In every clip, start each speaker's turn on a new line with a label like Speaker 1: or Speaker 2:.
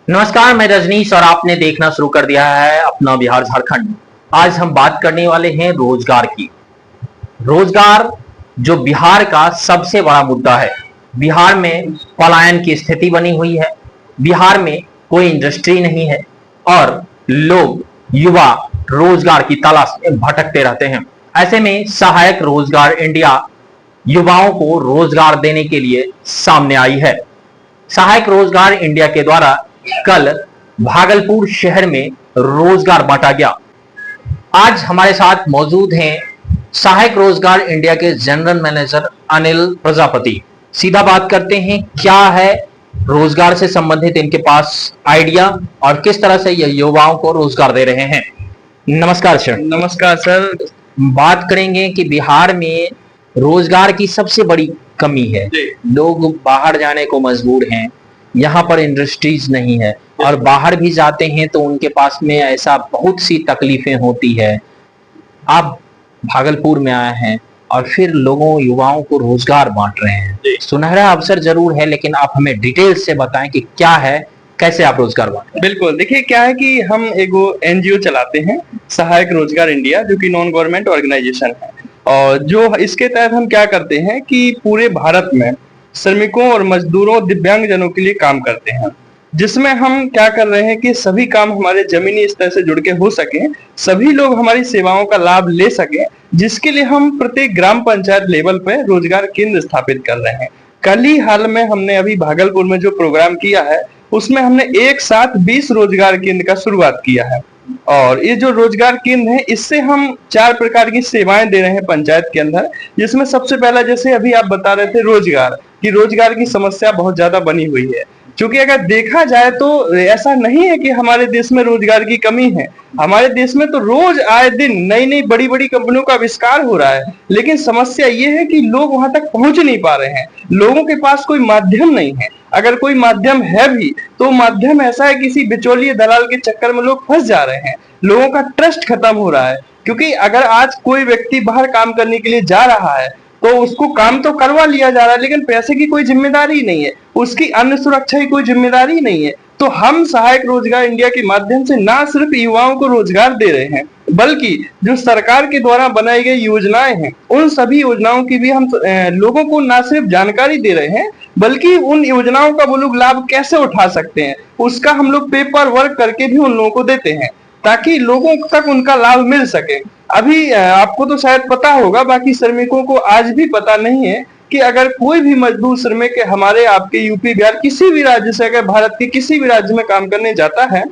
Speaker 1: नमस्कार, मैं रजनीश और आपने देखना शुरू कर दिया है अपना बिहार झारखंड। आज हम बात करने वाले हैं रोजगार की। रोजगार जो बिहार का सबसे बड़ा मुद्दा है। बिहार में पलायन की स्थिति बनी हुई है। बिहार में कोई इंडस्ट्री नहीं है और लोग युवा रोजगार की तलाश में भटकते रहते हैं। ऐसे में सहायक रोजगार इंडिया युवाओं को रोजगार देने के लिए सामने आई है। सहायक रोजगार इंडिया के द्वारा कल भागलपुर शहर में रोजगार बांटा गया। आज हमारे साथ मौजूद हैं सहायक रोजगार इंडिया के जनरल मैनेजर अनिल प्रजापति। सीधा बात करते हैं, क्या है रोजगार से संबंधित इनके पास आइडिया और किस तरह से ये युवाओं को रोजगार दे रहे हैं। नमस्कार सर।
Speaker 2: नमस्कार सर।
Speaker 1: बात करेंगे कि बिहार में रोजगार की सबसे बड़ी कमी है। लोग बाहर जाने को मजबूर हैं, यहाँ पर इंडस्ट्रीज नहीं है और बाहर भी जाते हैं तो उनके पास में ऐसा बहुत सी तकलीफें होती है। आप भागलपुर में आए हैं और फिर लोगों युवाओं को रोजगार बांट रहे हैं। सुनहरा अवसर जरूर है, लेकिन आप हमें डिटेल से बताएं कि क्या है, कैसे आप रोजगार बांट रहे हैं।
Speaker 2: बिल्कुल, देखिए क्या है कि हम एगो एनजीओ चलाते हैं, सहायक रोजगार इंडिया, जो कि नॉन गवर्नमेंट ऑर्गेनाइजेशन है। और जो इसके तहत हम क्या करते हैं कि पूरे भारत में श्रमिकों और मजदूरों, दिव्यांग जनों के लिए काम करते हैं, जिसमें हम क्या कर रहे हैं कि सभी काम हमारे जमीनी स्तर से जुड़ के हो सके, सभी लोग हमारी सेवाओं का लाभ ले सके, जिसके लिए हम प्रत्येक ग्राम पंचायत लेवल पे रोजगार केंद्र स्थापित कर रहे हैं। कल ही हाल में हमने अभी भागलपुर में जो प्रोग्राम किया है, उसमें हमने एक साथ 20 रोजगार केंद्र का शुरुआत किया है। और ये जो रोजगार केंद्र है, इससे हम 4 प्रकार की सेवाएं दे रहे हैं पंचायत के अंदर, जिसमें सबसे पहला, जैसे अभी आप बता रहे थे, रोजगार की समस्या बहुत ज्यादा बनी हुई है। क्योंकि अगर देखा जाए तो ऐसा नहीं है कि हमारे देश में रोजगार की कमी है। हमारे देश में तो रोज आए दिन नई नई बड़ी बड़ी कंपनियों का आविष्कार हो रहा है, लेकिन समस्या ये है कि लोग वहां तक पहुंच नहीं पा रहे हैं। लोगों के पास कोई माध्यम नहीं है। अगर कोई माध्यम है भी तो माध्यम ऐसा है, किसी बिचौलिए दलाल के चक्कर में लोग फंस जा रहे हैं। लोगों का ट्रस्ट खत्म हो रहा है। क्योंकि अगर आज कोई व्यक्ति बाहर काम करने के लिए जा रहा है तो उसको काम तो करवा लिया जा रहा है, लेकिन पैसे की कोई जिम्मेदारी नहीं है, उसकी अन्न सुरक्षा की कोई जिम्मेदारी नहीं है। तो हम सहायक रोजगार इंडिया के माध्यम से ना सिर्फ युवाओं को रोजगार दे रहे हैं, बल्कि जो सरकार के द्वारा बनाई गई योजनाएं हैं, उन सभी योजनाओं की भी हम लोगों को ना सिर्फ जानकारी दे रहे हैं, बल्कि उन योजनाओं का वो लोग लाभ कैसे उठा सकते हैं, उसका हम लोग पेपर वर्क करके भी उन लोगों को देते हैं, ताकि लोगों तक उनका लाभ मिल सके। अभी आपको तो शायद पता होगा, बाकी श्रमिकों को आज भी पता नहीं है कि अगर कोई भी मजदूर श्रमिक हमारे आपके यूपी बिहार किसी भी राज्य से अगर भारत के किसी भी राज्य में काम करने जाता है,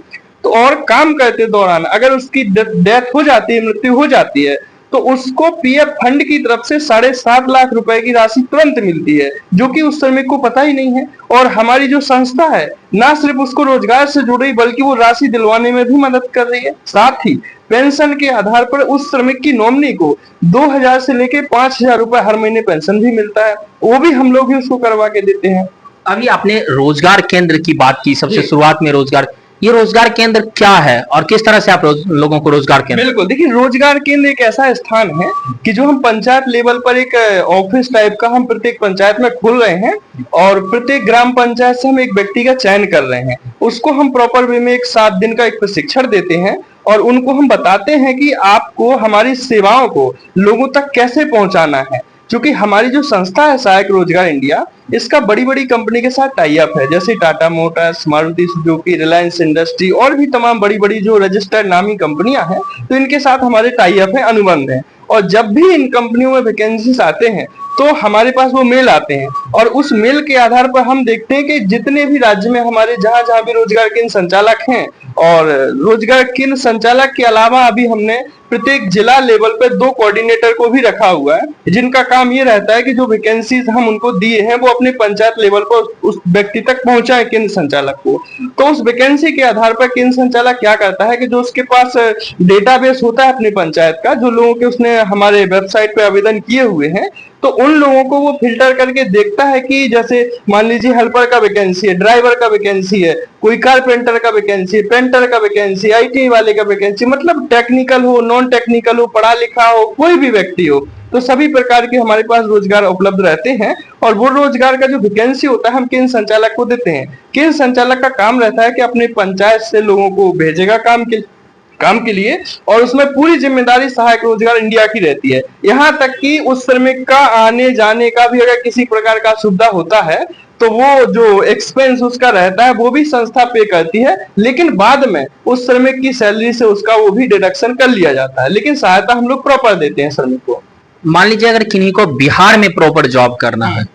Speaker 2: तो और काम करते दौरान अगर उसकी डेथ हो जाती है, मृत्यु हो जाती है, तो उसको पीएफ फंड की तरफ से 7.5 लाख रुपए की राशि तुरंत मिलती है, जो कि उस श्रमिक को पता ही नहीं है। और हमारी जो संस्था है, ना सिर्फ उसको रोजगार से जुड़ रही, बल्कि वो राशि दिलवाने में भी मदद कर रही है। साथ ही पेंशन के आधार पर उस श्रमिक की नॉमिनी को 2000 से लेके 5000 रुपए हर महीने पेंशन भी मिलता है, वो भी हम लोग ही उसको करवा के देते हैं।
Speaker 1: अभी आपने रोजगार केंद्र की बात की, सबसे शुरुआत में रोजगार, ये रोजगार केंद्र क्या है और किस तरह से आप लोगों को रोजगार केंद्र।
Speaker 2: बिल्कुल, देखिए रोजगार केंद्र एक ऐसा स्थान है कि जो हम पंचायत लेवल पर एक ऑफिस टाइप का हम प्रत्येक पंचायत में खोल रहे हैं, और प्रत्येक ग्राम पंचायत से हम एक व्यक्ति का चयन कर रहे हैं। उसको हम प्रॉपर वे में एक 7 दिन का एक प्रशिक्षण देते हैं और उनको हम बताते हैं कि आपको हमारी सेवाओं को लोगों तक कैसे पहुंचाना है। क्योंकि हमारी जो संस्था है सहायक रोजगार इंडिया, इसका बड़ी बड़ी कंपनी के साथ टाई अप है, जैसे Tata Motors, Maruti Suzuki, Reliance industry और भी तमाम बड़ी बड़ी जो रजिस्टर्ड नामी कंपनियां हैं, तो इनके साथ हमारे टाई अप है, अनुबंध है। और जब भी इन कंपनियों में वैकेंसीज आते हैं तो हमारे पास वो मेल आते हैं, और उस मेल के आधार पर हम देखते हैं कि जितने भी राज्य में हमारे जहां जहां भी रोजगार केंद्र संचालक हैं, और रोजगार केंद्र संचालक के अलावा अभी हमने प्रत्येक जिला लेवल पे 2 कोऑर्डिनेटर को भी रखा हुआ है, जिनका काम ये रहता है कि जो वैकेंसीज हम उनको दिए हैं वो अपने पंचायत लेवल पर उस व्यक्ति तक पहुंचाए, केंद्र संचालक को। तो उस वैकेंसी के आधार पर केंद्र संचालक क्या करता है कि जो उसके पास डेटाबेस होता है अपनी पंचायत का, जो लोगों के उसने हमारे वेबसाइट पे आवेदन किए हुए हैं, तो उन लोगों को वो फिल्टर करके देखता है कि जैसे मान लीजिए हेल्पर का वैकेंसी है, ड्राइवर का वैकेंसी है, कोई कारपेंटर का वैकेंसी है, पेंटर का वैकेंसी, आईटी वाले का वैकेंसी, मतलब टेक्निकल हो, नॉन टेक्निकल हो, पढ़ा लिखा हो, कोई भी व्यक्ति हो, तो सभी प्रकार के हमारे पास रोजगार उपलब्ध रहते हैं। और वो रोजगार का जो वैकेंसी होता है हम केंद्र संचालक को देते हैं। केंद्र संचालक का काम रहता है कि अपने पंचायत से लोगों को भेजेगा काम के लिए, और उसमें पूरी जिम्मेदारी सहायक रोजगार इंडिया की रहती है। यहाँ तक कि उस श्रमिक का आने जाने का भी अगर किसी प्रकार का सुविधा होता है तो वो जो एक्सपेंस उसका रहता है वो भी संस्था पे करती है, लेकिन बाद में उस श्रमिक की सैलरी से उसका वो भी डिडक्शन कर लिया जाता है, लेकिन सहायता हम लोग प्रॉपर देते हैं श्रमिक को।
Speaker 1: मान लीजिए अगर किन्हीं को बिहार में प्रॉपर जॉब करना है,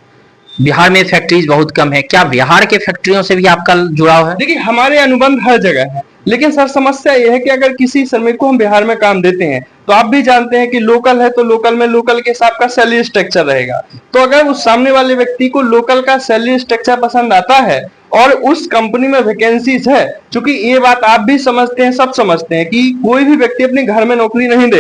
Speaker 1: बिहार में फैक्ट्रीज बहुत कम है, क्या बिहार के फैक्ट्रियों से भी आपका जुड़ाव है?
Speaker 2: देखिए हमारे अनुबंध हर जगह है, लेकिन सर समस्या यह है कि अगर किसी श्रमिक को हम बिहार में काम देते हैं तो आप भी जानते हैं कि लोकल है तो लोकल में लोकल के हिसाब का सैलरी स्ट्रक्चर रहेगा। तो अगर उस सामने वाले व्यक्ति को लोकल का सैलरी स्ट्रक्चर पसंद आता है और उस कंपनी में वैकेंसीज है, क्योंकि ये बात आप भी समझते हैं, सब समझते हैं कि कोई भी व्यक्ति अपने घर में नौकरी नहीं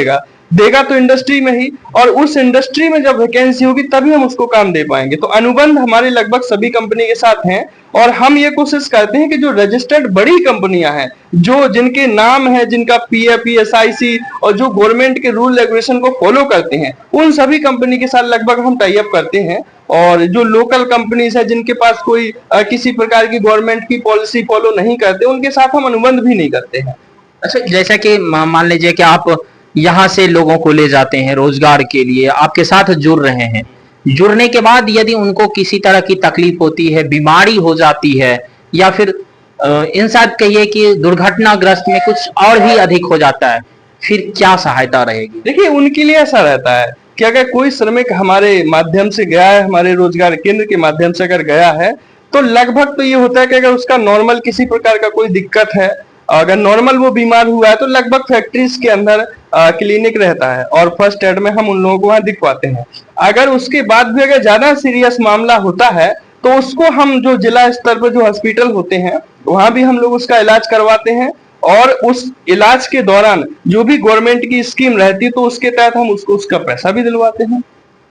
Speaker 2: देगा तो इंडस्ट्री में ही, और उस इंडस्ट्री में जब वैकेंसी होगी तभी हम उसको काम दे पाएंगे। तो अनुबंध हमारे लगभग सभी कंपनी के साथ हैं, और हम ये कोशिश करते हैं कि जो रजिस्टर्ड बड़ी कंपनियां हैं, जो जिनके नाम है, जिनका पीएफ एसआईसी और जो गवर्नमेंट के रूल रेगुलेशन को फॉलो करते हैं, उन सभी कंपनी के साथ लगभग हम टाई अप करते हैं। और जो लोकल कंपनीज है जिनके पास कोई किसी प्रकार की गवर्नमेंट की पॉलिसी फॉलो नहीं करते, उनके साथ हम अनुबंध भी नहीं करते हैं।
Speaker 1: अच्छा, जैसा कि मान लीजिए कि आप यहाँ से लोगों को ले जाते हैं रोजगार के लिए, आपके साथ जुड़ रहे हैं, जुड़ने के बाद यदि उनको किसी तरह की तकलीफ होती है, बीमारी हो जाती है, या फिर इंसान कहिए कि दुर्घटनाग्रस्त में कुछ और भी अधिक हो जाता है, फिर क्या सहायता रहेगी?
Speaker 2: देखिए उनके लिए ऐसा रहता है कि अगर कोई श्रमिक हमारे माध्यम से गया है, हमारे रोजगार केंद्र के माध्यम से अगर गया है, तो लगभग तो ये होता है कि अगर उसका नॉर्मल किसी प्रकार का कोई दिक्कत है, अगर नॉर्मल वो बीमार हुआ है, तो लगभग फैक्ट्रीज के अंदर क्लिनिक रहता है और फर्स्ट एड में हम उन लोगों को वहां दिखवाते हैं। अगर उसके बाद भी अगर ज्यादा सीरियस मामला होता है तो उसको हम जो जिला स्तर पर जो हॉस्पिटल होते हैं वहां भी हम लोग उसका इलाज करवाते हैं, और उस इलाज के दौरान जो भी गवर्नमेंट की स्कीम रहती है तो उसके तहत हम उसको उसका पैसा भी दिलवाते हैं।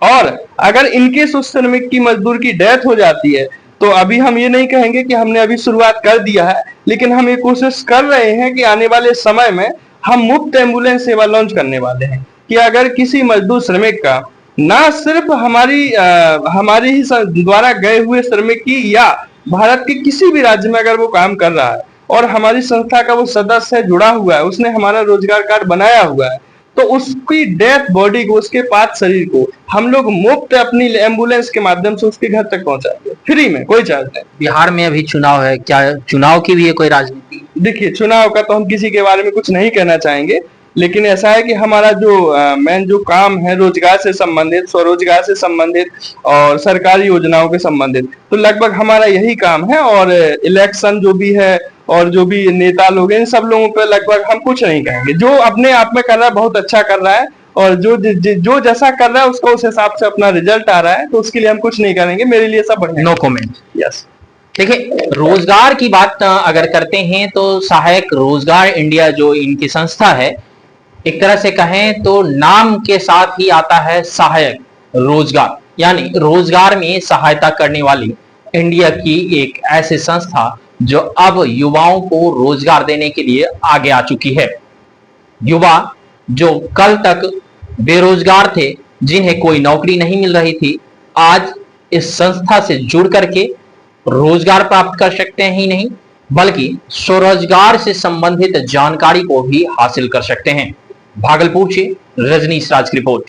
Speaker 2: और अगर इनकेस उस श्रमिक की मजदूर की डेथ हो जाती है तो अभी हम ये नहीं कहेंगे कि हमने अभी शुरुआत कर दिया है, लेकिन हम ये कोशिश कर रहे हैं कि आने वाले समय में हम मुफ्त एम्बुलेंस सेवा लॉन्च करने वाले हैं, कि अगर किसी मजदूर श्रमिक का ना सिर्फ हमारी ही द्वारा गए हुए श्रमिक की, या भारत के किसी भी राज्य में अगर वो काम कर रहा है और हमारी संस्था का वो सदस्य है, जुड़ा हुआ है, उसने हमारा रोजगार कार्ड बनाया हुआ है, तो उसकी डेथ बॉडी को, उसके पार्थ शरीर को हम लोग मुफ्त अपनी एम्बुलेंस के माध्यम से उसके घर तक पहुंचाएंगे, फ्री में, कोई चार्ज नहीं।
Speaker 1: बिहार में अभी चुनाव है, क्या चुनाव की भी है कोई राजनीति?
Speaker 2: देखिए चुनाव का तो हम किसी के बारे में कुछ नहीं कहना चाहेंगे, लेकिन ऐसा है कि हमारा जो मेन जो काम है रोजगार से संबंधित, स्वरोजगार से संबंधित और सरकारी योजनाओं के संबंधित, तो लगभग हमारा यही काम है। और इलेक्शन जो भी है और जो भी नेता लोग हैं, इन सब लोगों पे लगभग हम कुछ नहीं कहेंगे। जो अपने आप में कर रहा है बहुत अच्छा कर रहा है, और जो जैसा कर रहा है उसका उस हिसाब से अपना रिजल्ट आ रहा है, तो उसके लिए हम कुछ नहीं करेंगे। मेरे लिए सब बढ़िया।
Speaker 1: No comment.
Speaker 2: यस।
Speaker 1: देखिए, रोजगार की बात अगर करते हैं तो सहायक रोजगार इंडिया जो इनकी संस्था है, एक तरह से कहें तो नाम के साथ ही आता है सहायक रोजगार, यानी रोजगार में सहायता करने वाली इंडिया की एक ऐसी संस्था जो अब युवाओं को रोजगार देने के लिए आगे आ चुकी है। युवा जो कल तक बेरोजगार थे, जिन्हें कोई नौकरी नहीं मिल रही थी, आज इस संस्था से जुड़ करके रोजगार प्राप्त कर सकते हैं ही नहीं, बल्कि स्वरोजगार से संबंधित जानकारी को भी हासिल कर सकते हैं। भागलपुर से रजनीश राज की रिपोर्ट।